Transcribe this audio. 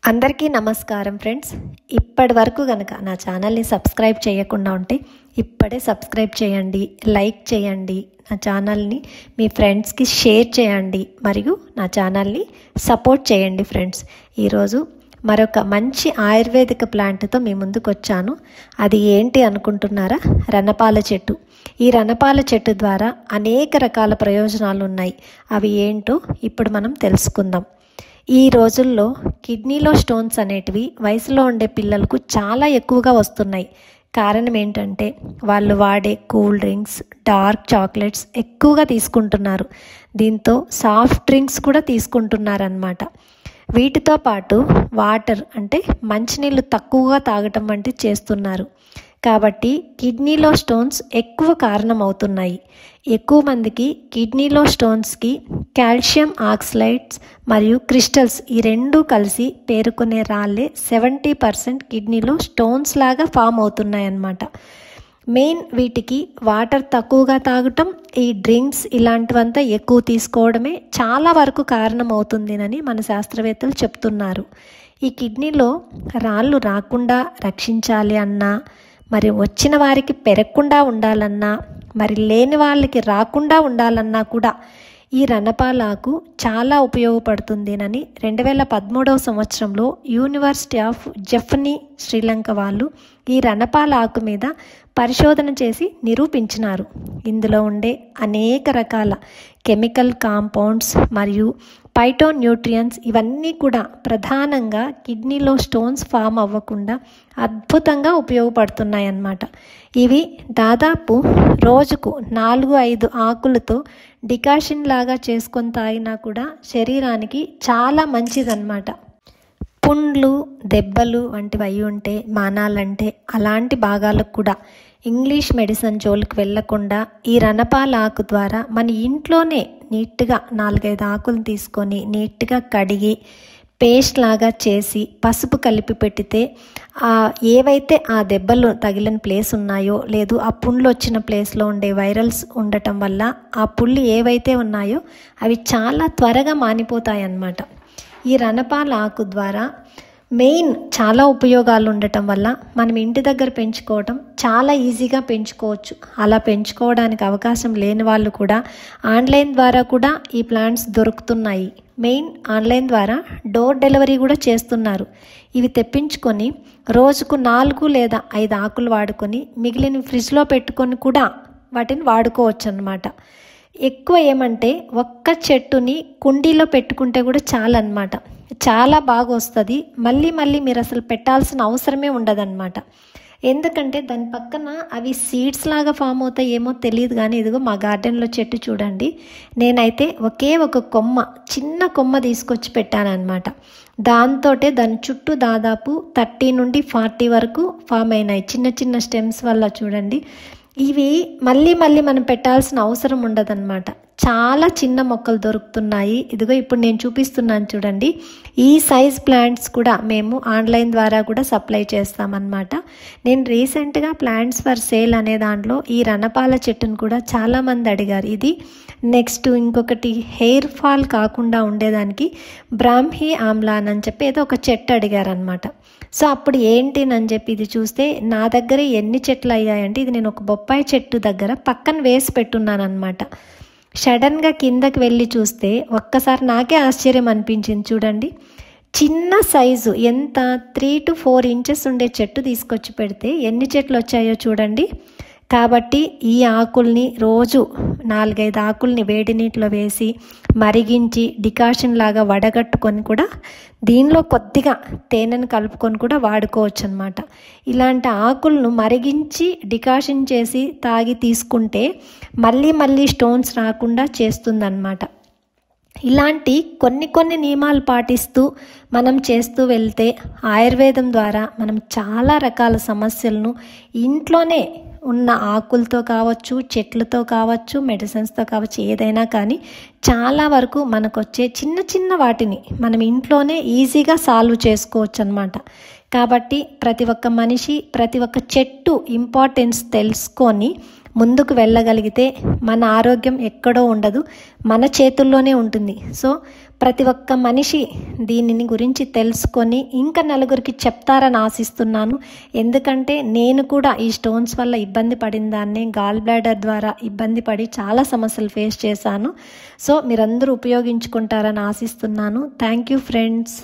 అందరికీ నమస్కారం ఫ్రెండ్స్. ఇప్పటి వరకు కనుక నా ఛానల్ని సబ్స్క్రైబ్ చేయకుండా ఉంటే ఇప్పుడే సబ్స్క్రైబ్ చేయండి, లైక్ చేయండి, నా ఛానల్ని మీ ఫ్రెండ్స్కి షేర్ చేయండి మరియు నా ఛానల్ని సపోర్ట్ చేయండి ఫ్రెండ్స్. ఈరోజు మరొక మంచి ఆయుర్వేదిక ప్లాంట్తో మీ ముందుకు వచ్చాను. అది ఏంటి అనుకుంటున్నారా? రణపాల చెట్టు. ఈ రణపాల చెట్టు ద్వారా అనేక రకాల ప్రయోజనాలు ఉన్నాయి. అవి ఏంటో ఇప్పుడు మనం తెలుసుకుందాం. ఈ రోజుల్లో కిడ్నీలో స్టోన్స్ అనేటివి వయసులో ఉండే పిల్లలకు చాలా ఎక్కువగా వస్తున్నాయి. కారణం ఏంటంటే వాళ్ళు వాడే కూల్ డ్రింక్స్, డార్క్ చాక్లెట్స్ ఎక్కువగా తీసుకుంటున్నారు. దీంతో సాఫ్ట్ డ్రింక్స్ కూడా తీసుకుంటున్నారన్నమాట. వీటితో పాటు వాటర్ అంటే మంచినీళ్ళు తక్కువగా తాగటం వంటివి చేస్తున్నారు. కాబట్టి కిడ్నీలో స్టోన్స్ ఎక్కువ కారణమవుతున్నాయి. ఎక్కువ మందికి కిడ్నీలో స్టోన్స్కి కాల్షియం ఆక్సలైడ్స్ మరియు క్రిస్టల్స్ ఈ రెండూ కలిసి పేరుకునే రాళ్ళే 70% కిడ్నీలో స్టోన్స్ లాగా ఫామ్ అవుతున్నాయన్నమాట. మెయిన్ వీటికి వాటర్ తక్కువగా తాగటం, ఈ డ్రింక్స్ ఇలాంటివంతా ఎక్కువ తీసుకోవడమే చాలా వరకు కారణమవుతుందినని మన శాస్త్రవేత్తలు చెప్తున్నారు. ఈ కిడ్నీలో రాళ్ళు రాకుండా రక్షించాలి అన్నా, మరి వచ్చిన వారికి పెరగకుండా ఉండాలన్నా, మరి లేని వాళ్ళకి రాకుండా ఉండాలన్నా కూడా ఈ రణపాలాకు చాలా ఉపయోగపడుతుందినని 2013వ సంవత్సరంలో యూనివర్సిటీ ఆఫ్ జెఫ్నీ శ్రీలంక వాళ్ళు ఈ రణపాల ఆకు మీద పరిశోధన చేసి నిరూపించినారు. ఇందులో ఉండే అనేక రకాల కెమికల్ కాంపౌండ్స్ మరియు ఫైటోన్యూట్రియన్స్ ఇవన్నీ కూడా ప్రధానంగా కిడ్నీలో స్టోన్స్ ఫామ్ అవ్వకుండా అద్భుతంగా ఉపయోగపడుతున్నాయి అన్నమాట. ఇవి దాదాపు రోజుకు 4-5 ఆకులతో డికాషన్ లాగా చేసుకొని తాగినా కూడా శరీరానికి చాలా మంచిదన్నమాట. పుండ్లు, దెబ్బలు వంటివి అయి ఉంటే మానాలంటే అలాంటి భాగాలకు కూడా ఇంగ్లీష్ మెడిసిన్ జోలికి వెళ్లకుండా ఈ రణపాల ఆకు ద్వారా మన ఇంట్లోనే నీట్గా 4-5 ఆకులు తీసుకొని నీట్గా కడిగి పేస్ట్ లాగా చేసి పసుపు కలిపి పెట్టితే ఏవైతే ఆ దెబ్బలు తగిలిన ప్లేస్ ఉన్నాయో లేదు ఆ పుండ్లు వచ్చిన ప్లేస్లో ఉండే వైరల్స్ ఉండటం వల్ల ఆ పుళ్ళు ఏవైతే ఉన్నాయో అవి చాలా త్వరగా మానిపోతాయి అన్నమాట. ఈ రణపాల ఆకు ద్వారా మెయిన్ చాలా ఉపయోగాలు ఉండటం వల్ల మనం ఇంటి దగ్గర పెంచుకోవడం చాలా ఈజీగా పెంచుకోవచ్చు. అలా పెంచుకోవడానికి అవకాశం లేని వాళ్ళు కూడా ఆన్లైన్ ద్వారా కూడా ఈ ప్లాంట్స్ దొరుకుతున్నాయి. మెయిన్ ఆన్లైన్ ద్వారా డోర్ డెలివరీ కూడా చేస్తున్నారు. ఇవి తెప్పించుకొని రోజుకు 4 లేదా 5 ఆకులు వాడుకొని మిగిలిన ఫ్రిడ్జ్లో పెట్టుకొని కూడా వాటిని వాడుకోవచ్చు అన్నమాట. ఎక్కువ ఏమంటే ఒక్క చెట్టుని కుండీలో పెట్టుకుంటే కూడా చాలన్నమాట. చాలా బాగా వస్తుంది. మళ్ళీ మీరు అసలు పెట్టాల్సిన అవసరమే ఉండదన్నమాట. ఎందుకంటే దాని పక్కన అవి సీడ్స్ లాగా ఫామ్ అవుతాయి ఏమో తెలియదు, కానీ ఇదిగో మా గార్డెన్లో చెట్టు చూడండి. నేనైతే ఒకే ఒక చిన్న కొమ్మ తీసుకొచ్చి పెట్టాను అనమాట. దాంతో దాని చుట్టూ దాదాపు 30 నుండి 40 వరకు ఫామ్ అయినాయి చిన్న చిన్న స్టెమ్స్ వల్ల. చూడండి, ఇవి మళ్ళీ మనం పెట్టాల్సిన అవసరం ఉండదన్నమాట. చాలా చిన్న మొక్కలు దొరుకుతున్నాయి. ఇదిగో ఇప్పుడు నేను చూపిస్తున్నాను చూడండి. ఈ సైజ్ ప్లాంట్స్ కూడా మేము ఆన్లైన్ ద్వారా కూడా సప్లై చేస్తామన్నమాట. నేను రీసెంట్గా ప్లాంట్స్ ఫర్ సేల్ అనే దాంట్లో ఈ రణపాల చెట్టును కూడా చాలామంది అడిగారు. ఇది నెక్స్ట్ ఇంకొకటి హెయిర్ ఫాల్ కాకుండా ఉండేదానికి బ్రాహ్మీ ఆమ్లాన్ అని చెప్పి ఏదో ఒక చెట్టు అడిగారనమాట. సో అప్పుడు ఏంటి అని చెప్పి ఇది చూస్తే నా దగ్గర ఎన్ని చెట్లు అయ్యాయంటే ఇది నేను ఒక బొప్పాయి చెట్టు దగ్గర పక్కన వేసి పెట్టున్నాను అనమాట. సడన్గా కిందకి వెళ్ళి చూస్తే ఒక్కసారి నాకే ఆశ్చర్యం అనిపించింది. చూడండి, చిన్న సైజు ఎంత 3 to 4 ఇంచెస్ ఉండే చెట్టు తీసుకొచ్చి పెడితే ఎన్ని చెట్లు వచ్చాయో చూడండి. కాబట్టి ఈ ఆకుల్ని రోజు 4-5 ఆకుల్ని వేడి నీటిలో వేసి మరిగించి డికాషన్ లాగా వడగట్టుకొని కూడా దీనిలో కొద్దిగా తేనెను కలుపుకొని కూడా వాడుకోవచ్చు అన్నమాట. ఇలాంటి ఆకులను మరిగించి డికాషన్ చేసి తాగి తీసుకుంటే మళ్ళీ స్టోన్స్ రాకుండా చేస్తుందన్నమాట. ఇలాంటి కొన్ని నియమాలు పాటిస్తూ మనం చేస్తూ వెళ్తే ఆయుర్వేదం ద్వారా మనం చాలా రకాల సమస్యలను ఇంట్లోనే ఉన్న ఆకులతో కావచ్చు, చెట్లతో కావచ్చు, మెడిసిన్స్తో కావచ్చు, ఏదైనా కానీ చాలా వరకు మనకు వచ్చే చిన్న వాటిని మనం ఇంట్లోనే ఈజీగా సాల్వ్ చేసుకోవచ్చు అన్నమాట. కాబట్టి ప్రతి ఒక్క మనిషి ప్రతి ఒక్క చెట్టు ఇంపార్టెన్స్ తెలుసుకొని ముందుకు వెళ్ళగలిగితే మన ఆరోగ్యం ఎక్కడో ఉండదు, మన చేతుల్లోనే ఉంటుంది. సో ప్రతి ఒక్క మనిషి దీనిని గురించి తెలుసుకొని ఇంకా నలుగురికి చెప్తారని ఆశిస్తున్నాను. ఎందుకంటే నేను కూడా ఈ స్టోన్స్ వల్ల ఇబ్బంది పడిన దాన్ని, గాల్ బ్లాడర్ ద్వారా ఇబ్బంది పడి చాలా సమస్యలు ఫేస్ చేశాను. సో మీరందరూ ఉపయోగించుకుంటారని ఆశిస్తున్నాను. Thank you friends.